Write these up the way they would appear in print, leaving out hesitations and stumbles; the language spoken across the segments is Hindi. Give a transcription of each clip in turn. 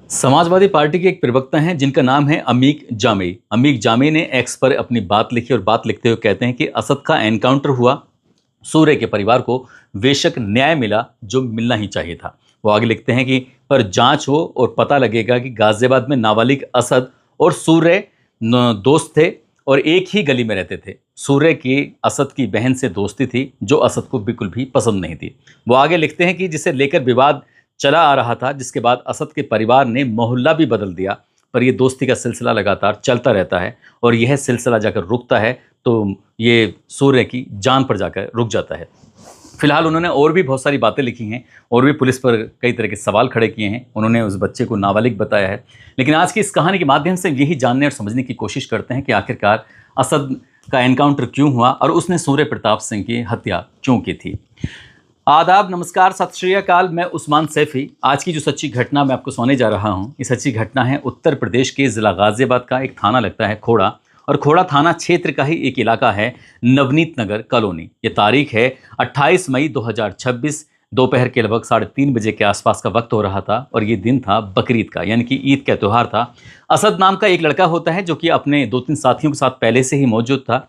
समाजवादी पार्टी के एक प्रवक्ता हैं जिनका नाम है अमीक जामी। अमीक जामी ने एक्स पर अपनी बात लिखी और बात लिखते हुए कहते हैं कि असद का एनकाउंटर हुआ, सूर्य के परिवार को बेशक न्याय मिला जो मिलना ही चाहिए था। वो आगे लिखते हैं कि पर जांच हो और पता लगेगा कि गाजियाबाद में नाबालिग असद और सूर्य दोस्त थे और एक ही गली में रहते थे। सूर्य की असद की बहन से दोस्ती थी जो असद को बिल्कुल भी पसंद नहीं थी। वो आगे लिखते हैं कि जिसे लेकर विवाद चला आ रहा था, जिसके बाद असद के परिवार ने मोहल्ला भी बदल दिया, पर यह दोस्ती का सिलसिला लगातार चलता रहता है और यह सिलसिला जाकर रुकता है तो ये सूर्य की जान पर जाकर रुक जाता है। फिलहाल उन्होंने और भी बहुत सारी बातें लिखी हैं और भी पुलिस पर कई तरह के सवाल खड़े किए हैं। उन्होंने उस बच्चे को नाबालिग बताया है। लेकिन आज की इस कहानी के माध्यम से यही जानने और समझने की कोशिश करते हैं कि आखिरकार असद का एनकाउंटर क्यों हुआ और उसने सूर्य प्रताप सिंह की हत्या क्यों की थी। आदाब, नमस्कार, सत श्री अकाल। मैं उस्मान सैफी। आज की जो सच्ची घटना मैं आपको सुनाने जा रहा हूँ, ये सच्ची घटना है उत्तर प्रदेश के ज़िला गाज़ियाबाद का। एक थाना लगता है खोड़ा, और खोड़ा थाना क्षेत्र का ही एक इलाका है नवनीत नगर कॉलोनी। ये तारीख है 28 मई 2026। दोपहर के लगभग 3:30 बजे के आसपास का वक्त हो रहा था और ये दिन था बकरीद का, यानी कि ईद का त्यौहार था। असद नाम का एक लड़का होता है जो कि अपने 2-3 साथियों के साथ पहले से ही मौजूद था।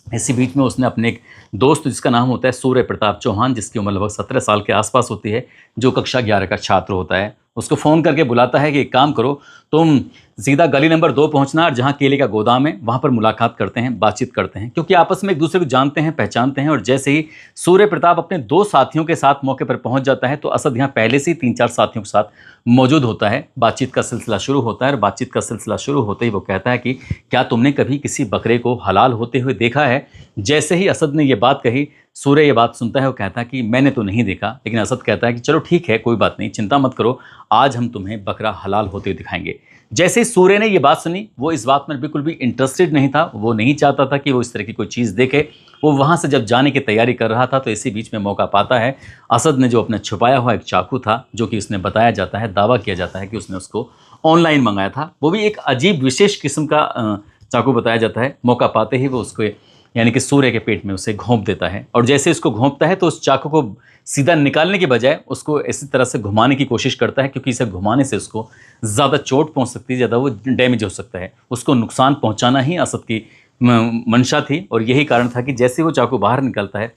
इसी बीच में उसने अपने एक दोस्त जिसका नाम होता है सूर्य प्रताप चौहान, जिसकी उम्र लगभग 17 साल के आसपास होती है, जो कक्षा 11 का छात्र होता है, उसको फ़ोन करके बुलाता है कि एक काम करो, तुम सीधा गली नंबर 2 पहुंचना और जहां केले का गोदाम है वहां पर मुलाकात करते हैं, बातचीत करते हैं, क्योंकि आपस में एक दूसरे को जानते हैं, पहचानते हैं। और जैसे ही सूर्य प्रताप अपने 2 साथियों के साथ मौके पर पहुंच जाता है तो असद यहाँ पहले से ही 3-4 साथियों के साथ मौजूद होता है। बातचीत का सिलसिला शुरू होता है और बातचीत का सिलसिला शुरू होते ही वो कहता है कि क्या तुमने कभी किसी बकरे को हलाल होते हुए देखा है। जैसे ही असद ने ये बात कही, सूर्य ये बात सुनता है, वो कहता है कि मैंने तो नहीं देखा। लेकिन असद कहता है कि चलो ठीक है, कोई बात नहीं, चिंता मत करो, आज हम तुम्हें बकरा हलाल होते हुए दिखाएंगे। जैसे ही सूर्य ने ये बात सुनी, वो इस बात में बिल्कुल भी इंटरेस्टेड नहीं था। वो नहीं चाहता था कि वो इस तरह की कोई चीज़ देखे। वो वहाँ से जब जाने की तैयारी कर रहा था तो इसी बीच में मौका पाता है असद ने जो अपना छुपाया हुआ एक चाकू था, जो कि उसने बताया जाता है, दावा किया जाता है कि उसने उसको ऑनलाइन मंगाया था। वो भी एक अजीब विशेष किस्म का चाकू बताया जाता है। मौका पाते ही वो उसको यानी कि सूर्य के पेट में उसे घोंप देता है और जैसे इसको घोंपता है तो उस चाकू को सीधा निकालने के बजाय उसको इसी तरह से घुमाने की कोशिश करता है, क्योंकि इसे घुमाने से उसको ज़्यादा चोट पहुंच सकती है, ज़्यादा वो डैमेज हो सकता है। उसको नुकसान पहुंचाना ही असद की मंशा थी और यही कारण था कि जैसे वो चाकू बाहर निकलता है,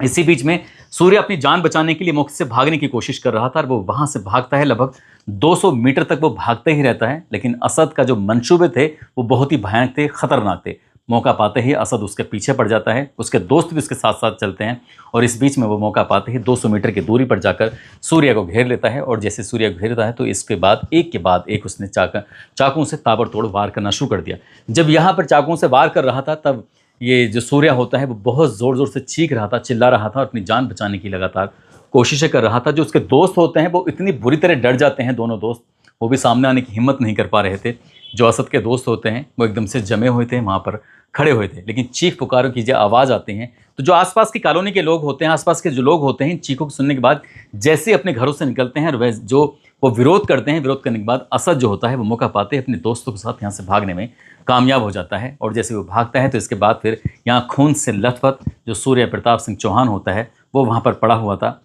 इसी बीच में सूर्य अपनी जान बचाने के लिए मौके से भागने की कोशिश कर रहा था और वो वहाँ से भागता है। लगभग 200 मीटर तक वो भागते ही रहता है। लेकिन असद का जो मंसूबे थे वो बहुत ही भयानक थे, खतरनाक थे। मौका पाते ही असद उसके पीछे पड़ जाता है, उसके दोस्त भी उसके साथ साथ चलते हैं और इस बीच में वो मौका पाते ही 200 मीटर की दूरी पर जाकर सूर्य को घेर लेता है। और जैसे सूर्य को घेरता है तो इसके बाद एक के बाद एक उसने चाकुओं से ताबड़तोड़ वार करना शुरू कर दिया। जब यहाँ पर चाकुओं से वार कर रहा था तब ये जो सूर्य होता है वो बहुत ज़ोर ज़ोर से चीख रहा था, चिल्ला रहा था और अपनी जान बचाने की लगातार कोशिशें कर रहा था। जो उसके दोस्त होते हैं वो इतनी बुरी तरह डर जाते हैं, दोनों दोस्त, वो भी सामने आने की हिम्मत नहीं कर पा रहे थे। जो असद के दोस्त होते हैं वो एकदम से जमे हुए थे, वहाँ पर खड़े हुए थे, लेकिन चीख पुकारों की जो आवाज़ आती हैं तो जो आसपास की कॉलोनी के लोग होते हैं, आसपास के जो लोग होते हैं, चीखों को सुनने के बाद जैसे अपने घरों से निकलते हैं और वह जो वो विरोध करते हैं, विरोध करने के बाद असद जो होता है वो मौका पाते अपने दोस्तों के साथ यहाँ से भागने में कामयाब हो जाता है। और जैसे वो भागता है तो इसके बाद फिर यहाँ खून से लथपथ जो सूर्य प्रताप सिंह चौहान होता है वो वहाँ पर पड़ा हुआ था।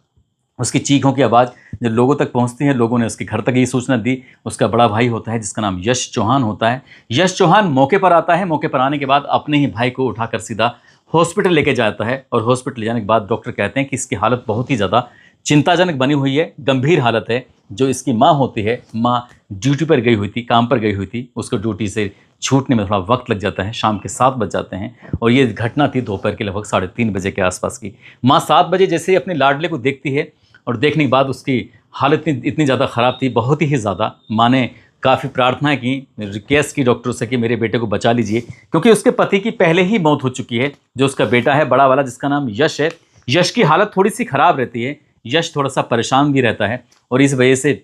उसकी चीखों की आवाज़ जब लोगों तक पहुंचती है, लोगों ने उसके घर तक ये सूचना दी। उसका बड़ा भाई होता है जिसका नाम यश चौहान होता है। यश चौहान मौके पर आता है। मौके पर आने के बाद अपने ही भाई को उठाकर सीधा हॉस्पिटल लेके जाता है और हॉस्पिटल ले जाने के बाद डॉक्टर कहते हैं कि इसकी हालत बहुत ही ज़्यादा चिंताजनक बनी हुई है, गंभीर हालत है। जो इसकी माँ होती है, माँ ड्यूटी पर गई हुई थी, काम पर गई हुई थी, उसको ड्यूटी से छूटने में थोड़ा वक्त लग जाता है, शाम के 7 बज जाते हैं और ये घटना थी दोपहर के लगभग 3:30 बजे के आसपास की। माँ 7 बजे जैसे ही अपने लाडले को देखती है और देखने के बाद उसकी हालत इतनी ज़्यादा ख़राब थी, बहुत ही ज़्यादा। माँ ने काफ़ी प्रार्थना की, रिक्वेस्ट की डॉक्टर से कि मेरे बेटे को बचा लीजिए, क्योंकि उसके पति की पहले ही मौत हो चुकी है। जो उसका बेटा है बड़ा वाला, जिसका नाम यश है, यश की हालत थोड़ी सी ख़राब रहती है। यश थोड़ा सा परेशान भी रहता है और इस वजह से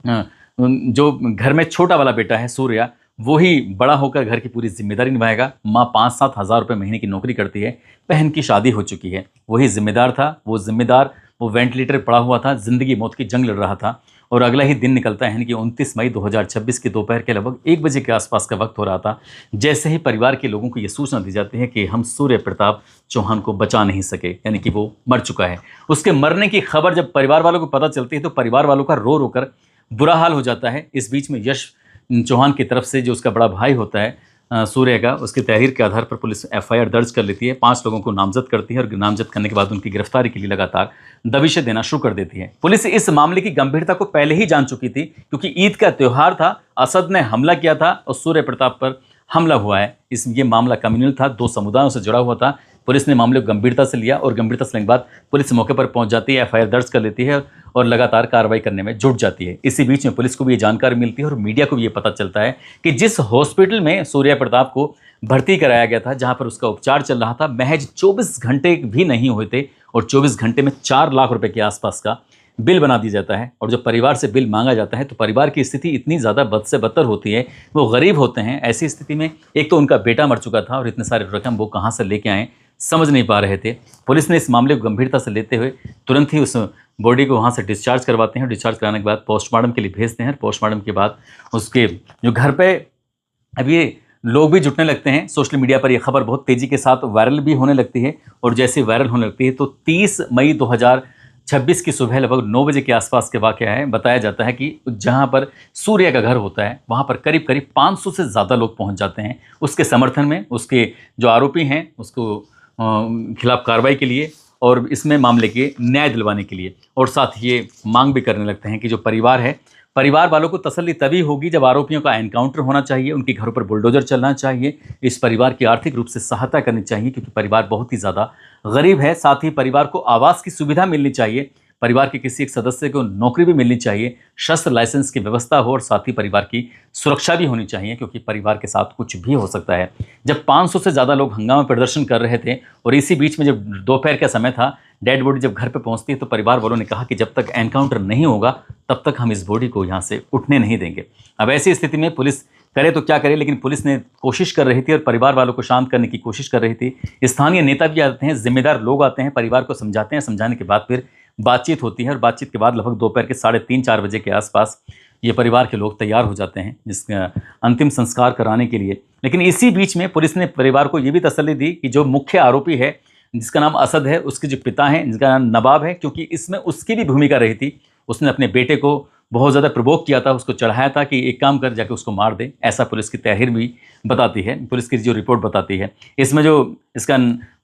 जो घर में छोटा वाला बेटा है सूर्या, वही बड़ा होकर घर की पूरी जिम्मेदारी निभाएगा। माँ 5-7 हज़ार रुपये महीने की नौकरी करती है। बहन की शादी हो चुकी है, वही जिम्मेदार था। वो वेंटिलेटर पड़ा हुआ था, ज़िंदगी मौत की जंग लड़ रहा था। और अगला ही दिन निकलता है कि 29 मई 2026 के दोपहर के लगभग 1 बजे के आसपास का वक्त हो रहा था। जैसे ही परिवार के लोगों को ये सूचना दी जाती है कि हम सूर्य प्रताप चौहान को बचा नहीं सके, यानी कि वो मर चुका है। उसके मरने की खबर जब परिवार वालों को पता चलती है तो परिवार वालों का रो रो कर बुरा हाल हो जाता है। इस बीच में यश चौहान की तरफ से जो उसका बड़ा भाई होता है सूर्य का, उसकी तहरीर के आधार पर पुलिस एफआईआर दर्ज कर लेती है। 5 लोगों को नामजद करती है और नामजद करने के बाद उनकी गिरफ्तारी के लिए लगातार दबिशें देना शुरू कर देती है। पुलिस इस मामले की गंभीरता को पहले ही जान चुकी थी, क्योंकि ईद का त्यौहार था, असद ने हमला किया था और सूर्य प्रताप पर हमला हुआ है। ये मामला कम्युनल था, 2 समुदायों से जुड़ा हुआ था। पुलिस ने मामले को गंभीरता से लिया और गंभीरता से लेने के बाद पुलिस मौके पर पहुंच जाती है, एफआईआर दर्ज कर लेती है और लगातार कार्रवाई करने में जुट जाती है। इसी बीच में पुलिस को भी ये जानकारी मिलती है और मीडिया को भी ये पता चलता है कि जिस हॉस्पिटल में सूर्य प्रताप को भर्ती कराया गया था, जहां पर उसका उपचार चल रहा था, महज 24 घंटे भी नहीं हुए थे और 24 घंटे में 4 लाख रुपए के आसपास का बिल बना दिया जाता है। और जब परिवार से बिल मांगा जाता है तो परिवार की स्थिति इतनी ज़्यादा बद से बदतर होती है, वो गरीब होते हैं। ऐसी स्थिति में एक तो उनका बेटा मर चुका था और इतने सारे रकम वो कहाँ से लेके आए समझ नहीं पा रहे थे। पुलिस ने इस मामले को गंभीरता से लेते हुए तुरंत ही उस बॉडी को वहाँ से डिस्चार्ज करवाते हैं। डिस्चार्ज कराने के बाद पोस्टमार्टम के लिए भेजते हैं। पोस्टमार्टम के बाद उसके जो घर पे अब ये लोग भी जुटने लगते हैं। सोशल मीडिया पर यह खबर बहुत तेज़ी के साथ वायरल भी होने लगती है और जैसे वायरल होने लगती है तो 30 मई 2026 की सुबह लगभग 9 बजे के आसपास के वाक़या है। बताया जाता है कि जहां पर सूर्य का घर होता है वहां पर करीब करीब 500 से ज़्यादा लोग पहुंच जाते हैं उसके समर्थन में, उसके जो आरोपी हैं उसको खिलाफ कार्रवाई के लिए और इसमें मामले के न्याय दिलवाने के लिए। और साथ ये मांग भी करने लगते हैं कि जो परिवार है, परिवार वालों को तसल्ली तभी होगी जब आरोपियों का एनकाउंटर होना चाहिए, उनके घरों पर बुलडोजर चलना चाहिए, इस परिवार की आर्थिक रूप से सहायता करनी चाहिए क्योंकि परिवार बहुत ही ज़्यादा गरीब है। साथ ही परिवार को आवास की सुविधा मिलनी चाहिए, परिवार के किसी एक सदस्य को नौकरी भी मिलनी चाहिए, शस्त्र लाइसेंस की व्यवस्था हो और साथ ही परिवार की सुरक्षा भी होनी चाहिए क्योंकि परिवार के साथ कुछ भी हो सकता है। जब 500 से ज़्यादा लोग हंगामा प्रदर्शन कर रहे थे और इसी बीच में जब दोपहर का समय था, डेड बॉडी जब घर पे पहुंचती है तो परिवार वालों ने कहा कि जब तक एनकाउंटर नहीं होगा तब तक हम इस बॉडी को यहाँ से उठने नहीं देंगे। अब ऐसी स्थिति में पुलिस करे तो क्या करे, लेकिन पुलिस ने कोशिश कर रही थी और परिवार वालों को शांत करने की कोशिश कर रही थी। स्थानीय नेता भी आते हैं, जिम्मेदार लोग आते हैं, परिवार को समझाते हैं। समझाने के बाद फिर बातचीत होती है और बातचीत के बाद लगभग दोपहर के 3:30-4 बजे के आसपास ये परिवार के लोग तैयार हो जाते हैं जिसका अंतिम संस्कार कराने के लिए। लेकिन इसी बीच में पुलिस ने परिवार को ये भी तसल्ली दी कि जो मुख्य आरोपी है जिसका नाम असद है, उसके जो पिता हैं जिनका नाम नवाब है, क्योंकि इसमें उसकी भी भूमिका रही थी। उसने अपने बेटे को बहुत ज़्यादा प्रवोक किया था, उसको चढ़ाया था कि एक काम कर जाके उसको मार दे, ऐसा पुलिस की तहरीर भी बताती है, पुलिस की जो रिपोर्ट बताती है। इसमें जो इसका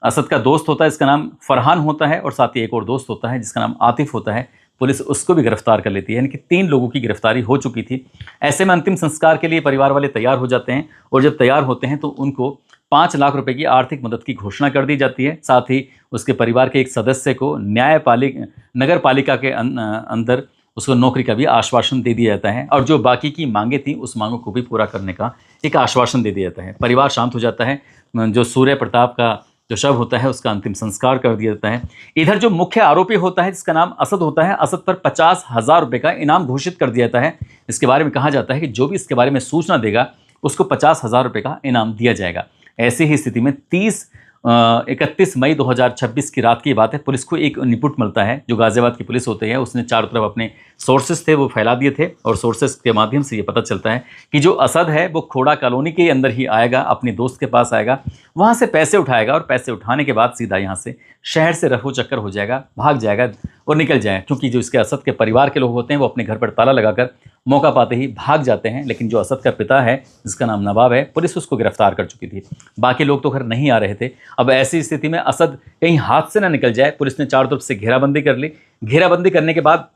असद का दोस्त होता है इसका नाम फरहान होता है और साथ ही एक और दोस्त होता है जिसका नाम आतिफ होता है। पुलिस उसको भी गिरफ्तार कर लेती है, यानी कि 3 लोगों की गिरफ्तारी हो चुकी थी। ऐसे में अंतिम संस्कार के लिए परिवार वाले तैयार हो जाते हैं और जब तैयार होते हैं तो उनको 5 लाख रुपए की आर्थिक मदद की घोषणा कर दी जाती है। साथ ही उसके परिवार के एक सदस्य को नगर पालिका के अंदर उसको नौकरी का भी आश्वासन दे दिया जाता है और जो बाकी की मांगे थी उस मांगों को भी पूरा करने का एक आश्वासन दे दिया जाता है। परिवार शांत हो जाता है। जो सूर्य प्रताप का जो शव होता है उसका अंतिम संस्कार कर दिया जाता है। इधर जो मुख्य आरोपी होता है जिसका नाम असद होता है, असद पर 50,000 रुपये का इनाम घोषित कर दिया जाता है। इसके बारे में कहा जाता है कि जो भी इसके बारे में सूचना देगा उसको 50,000 रुपये का इनाम दिया जाएगा। ऐसी ही स्थिति में 31 मई 2026 की रात की बात है। पुलिस को एक इनपुट मिलता है, जो गाजियाबाद की पुलिस होती है उसने चारों तरफ अपने सोर्सेस थे वो फैला दिए थे और सोर्सेस के माध्यम से ये पता चलता है कि जो असद है वो खोड़ा कॉलोनी के अंदर ही आएगा, अपने दोस्त के पास आएगा, वहाँ से पैसे उठाएगा और पैसे उठाने के बाद सीधा यहाँ से शहर से रफू चक्कर हो जाएगा, भाग जाएगा और निकल जाए। क्योंकि जो इसके असद के परिवार के लोग होते हैं वो अपने घर पर ताला लगाकर मौका पाते ही भाग जाते हैं। लेकिन जो असद का पिता है जिसका नाम नवाब है, पुलिस उसको गिरफ्तार कर चुकी थी। बाकी लोग तो घर नहीं आ रहे थे। अब ऐसी स्थिति में असद कहीं हाथ से ना निकल जाए, पुलिस ने चारों तरफ से घेराबंदी कर ली। घेराबंदी करने के बाद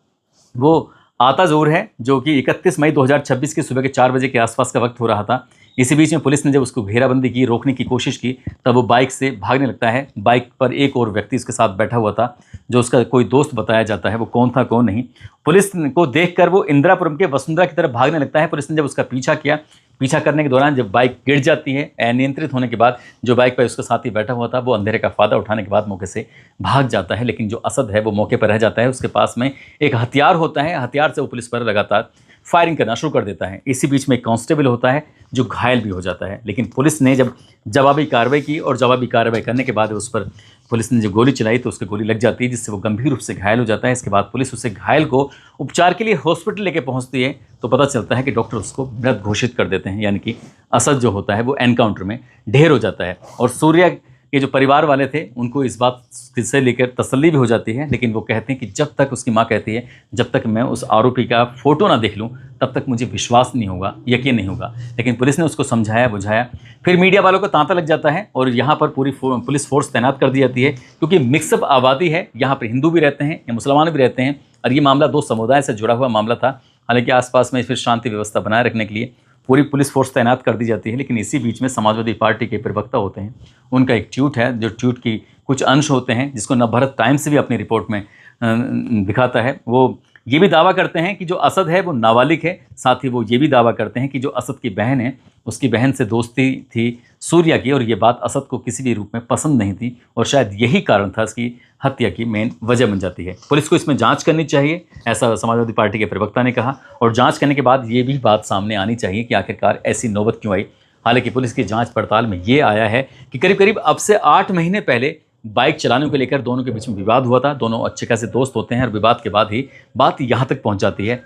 वो आता ज़रूर है, जो कि 31 मई 2026 की सुबह के 4 बजे के आसपास का वक्त हो रहा था। इसी बीच में पुलिस ने जब उसको घेराबंदी की, रोकने की कोशिश की, तब वो बाइक से भागने लगता है। बाइक पर एक और व्यक्ति उसके साथ बैठा हुआ था जो उसका कोई दोस्त बताया जाता है। वो कौन था कौन नहीं, पुलिस को देखकर वो इंदिरापुरम के वसुंधरा की तरफ भागने लगता है। पुलिस ने जब उसका पीछा किया, पीछा करने के दौरान जब बाइक गिर जाती है, अनियंत्रित होने के बाद जो बाइक पर उसके साथ ही बैठा हुआ था वो अंधेरे का फायदा उठाने के बाद मौके से भाग जाता है। लेकिन जो असद है वो मौके पर रह जाता है। उसके पास में एक हथियार होता है, हथियार से वो पुलिस पर लगातार फायरिंग करना शुरू कर देता है। इसी बीच में एक कांस्टेबल होता है जो घायल भी हो जाता है। लेकिन पुलिस ने जब जवाबी कार्रवाई की और जवाबी कार्रवाई करने के बाद उस पर पुलिस ने जो गोली चलाई तो उसकी गोली लग जाती है, जिससे वो गंभीर रूप से घायल हो जाता है। इसके बाद पुलिस उसे घायल को उपचार के लिए हॉस्पिटल लेके पहुंचती है तो पता चलता है कि डॉक्टर उसको मृत घोषित कर देते हैं, यानी कि असद जो होता है वो एनकाउंटर में ढेर हो जाता है। और सूर्य ये जो परिवार वाले थे उनको इस बात से लेकर तसल्ली भी हो जाती है, लेकिन वो कहते हैं कि जब तक, उसकी माँ कहती है, जब तक मैं उस आरोपी का फ़ोटो ना देख लूँ तब तक मुझे विश्वास नहीं होगा, यकीन नहीं होगा। लेकिन पुलिस ने उसको समझाया बुझाया, फिर मीडिया वालों को तांता लग जाता है और यहाँ पर पूरी पुलिस फोर्स तैनात कर दी जाती है, क्योंकि मिक्सअप आबादी है, यहाँ पर हिंदू भी रहते हैं या मुसलमान भी रहते हैं, और ये मामला दो समुदाय से जुड़ा हुआ मामला था। हालांकि आसपास में फिर शांति व्यवस्था बनाए रखने के लिए पूरी पुलिस फोर्स तैनात कर दी जाती है। लेकिन इसी बीच में समाजवादी पार्टी के प्रवक्ता होते हैं, उनका एक ट्वीट है, जो ट्वीट की कुछ अंश होते हैं जिसको नवभारत टाइम्स भी अपनी रिपोर्ट में दिखाता है। वो ये भी दावा करते हैं कि जो असद है वो नाबालिग है, साथ ही वो ये भी दावा करते हैं कि जो असद की बहन है उसकी बहन से दोस्ती थी सूर्या की, और ये बात असद को किसी भी रूप में पसंद नहीं थी, और शायद यही कारण था इसकी हत्या की मेन वजह बन जाती है। पुलिस को इसमें जांच करनी चाहिए, ऐसा समाजवादी पार्टी के प्रवक्ता ने कहा, और जांच करने के बाद ये भी बात सामने आनी चाहिए कि आखिरकार ऐसी नौबत क्यों आई। हालांकि पुलिस की जांच पड़ताल में ये आया है कि करीब करीब अब से 8 महीने पहले बाइक चलाने को लेकर दोनों के बीच में विवाद हुआ था। दोनों अच्छे खासे दोस्त होते हैं और विवाद के बाद ही बात यहाँ तक पहुँच जाती है।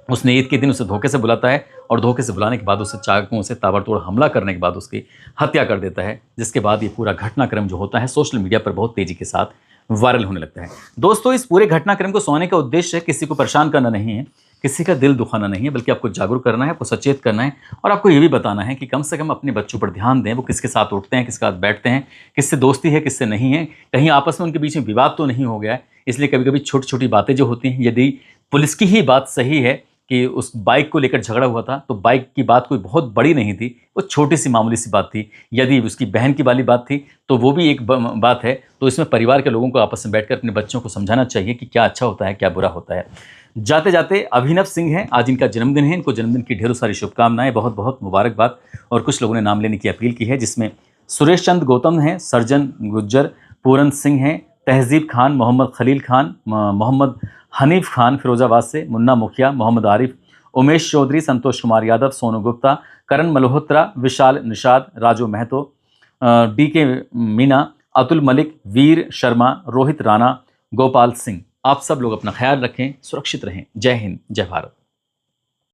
उसने ईद के दिन उसे धोखे से बुलाता है और धोखे से बुलाने के बाद उसे चाकुओं से ताबड़तोड़ हमला करने के बाद उसकी हत्या कर देता है, जिसके बाद ये पूरा घटनाक्रम जो होता है सोशल मीडिया पर बहुत तेज़ी के साथ वायरल होने लगता है। दोस्तों, इस पूरे घटनाक्रम को सुनाने का उद्देश्य किसी को परेशान करना नहीं है, किसी का दिल दुखाना नहीं है, बल्कि आपको जागरूक करना है, आपको सचेत करना है, और आपको ये भी बताना है कि कम से कम अपने बच्चों पर ध्यान दें। वो किसके साथ उठते हैं, किसके साथ बैठते हैं, किससे दोस्ती है, किससे नहीं है, कहीं आपस में उनके बीच में विवाद तो नहीं हो गया है। इसलिए कभी कभी छोटी छोटी बातें जो होती हैं, यदि पुलिस की ही बात सही है कि उस बाइक को लेकर झगड़ा हुआ था, तो बाइक की बात कोई बहुत बड़ी नहीं थी, वो छोटी सी मामूली सी बात थी। यदि उसकी बहन की वाली बात थी तो वो भी एक बात है। तो इसमें परिवार के लोगों को आपस में बैठकर अपने बच्चों को समझाना चाहिए कि क्या अच्छा होता है, क्या बुरा होता है। जाते जाते अभिनव सिंह हैं, आज इनका जन्मदिन है, इनको जन्मदिन की ढेरों सारी शुभकामनाएं, बहुत बहुत मुबारकबाद। और कुछ लोगों ने नाम लेने की अपील की है, जिसमें सुरेश चंद गौतम हैं, सर्जन गुज्जर, पूरन सिंह हैं, तहजीब खान, मोहम्मद खलील खान, मोहम्मद हनीफ खान फिरोजाबाद से, मुन्ना मुखिया, मोहम्मद आरिफ, उमेश चौधरी, संतोष कुमार यादव, सोनू गुप्ता, करण मल्होत्रा, विशाल निषाद, राजू महतो, DK मीना, अतुल मलिक, वीर शर्मा, रोहित राणा, गोपाल सिंह। आप सब लोग अपना ख्याल रखें, सुरक्षित रहें। जय हिंद, जय भारत।